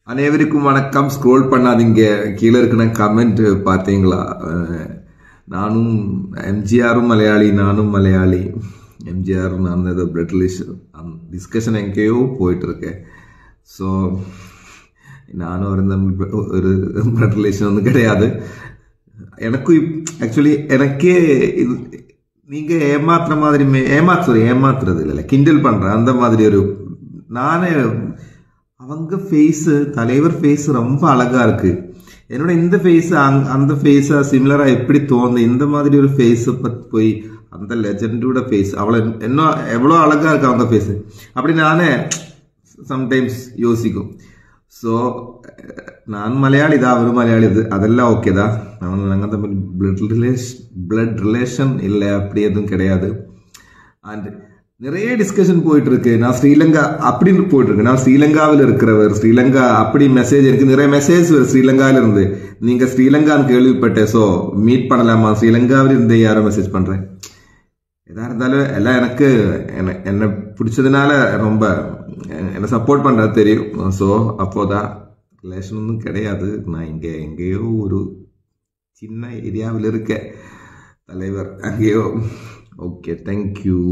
அனைவருக்கும் வணக்கம். ஸ்க்ரோல் பண்ணாதீங்க, கீழே இருக்கிற கமெண்ட் பார்த்தீங்களா? நானும் எம்ஜிஆரும் மலையாளி, நானும் மலையாளி. எம்ஜிஆர் நான் ஏதோ பிளட் ரிலேஷன் டிஸ்கஷன் எங்கேயோ போயிட்டு இருக்கேன். ஸோ நானும் ஒரு பிளட் ரிலேஷன் ஒன்றும் கிடையாது. எனக்கும் ஆக்சுவலி எனக்கே இது நீங்கள் ஏமாத்துறது இல்லை, கிண்டல் பண்ணுறேன் அந்த மாதிரி ஒரு நானே அவங்க ஃபேஸு தலைவர் ஃபேஸ் ரொம்ப அழகா இருக்கு. என்னோட இந்த ஃபேஸ் அந்த ஃபேஸா சிமிலரா எப்படி தோணுது? இந்த மாதிரி ஒரு ஃபேஸை பற்றி போய் அந்த லெஜண்டோட ஃபேஸ் அவ்வளோ இன்னும் எவ்வளோ அழகா இருக்கு அவங்க ஃபேஸ் அப்படி நானே சம்டைம்ஸ் யோசிக்கும். ஸோ நான் மலையாளி தான், அவரும் மலையாளி, அதெல்லாம் ஓகே தான். நாங்கள் தமிழ் பிளட் ரிலேஷன் இல்லை, அப்படி எதுவும் கிடையாது. அண்ட் நிறைய டிஸ்கஷன் போயிட்டு இருக்கு. நான் ஸ்ரீலங்கா அப்படின்னு போயிட்டு இருக்கு. நான் ஸ்ரீலங்காவில் இருக்கிறவர், ஸ்ரீலங்கா அப்படி மெசேஜ் எனக்கு நிறைய மெசேஜ் வரும் ஸ்ரீலங்காவில இருந்து. நீங்க ஸ்ரீலங்கான்னு கேள்விப்பட்டேன், ஸோ மீட் பண்ணலாமா? ஸ்ரீலங்காவில் இருந்து யாரோ மெசேஜ் பண்றேன். எதா இருந்தாலும் எல்லாம் எனக்கு என்னை பிடிச்சதுனால ரொம்ப என்னை சப்போர்ட் பண்றது தெரியும். ஸோ அப்போதான் ரிலேஷன் ஒன்றும் கிடையாது. நான் எங்கேயோ ஒரு சின்ன ஏரியாவில் இருக்கேன், தலைவர் அங்கேயோ. Okay, thank you.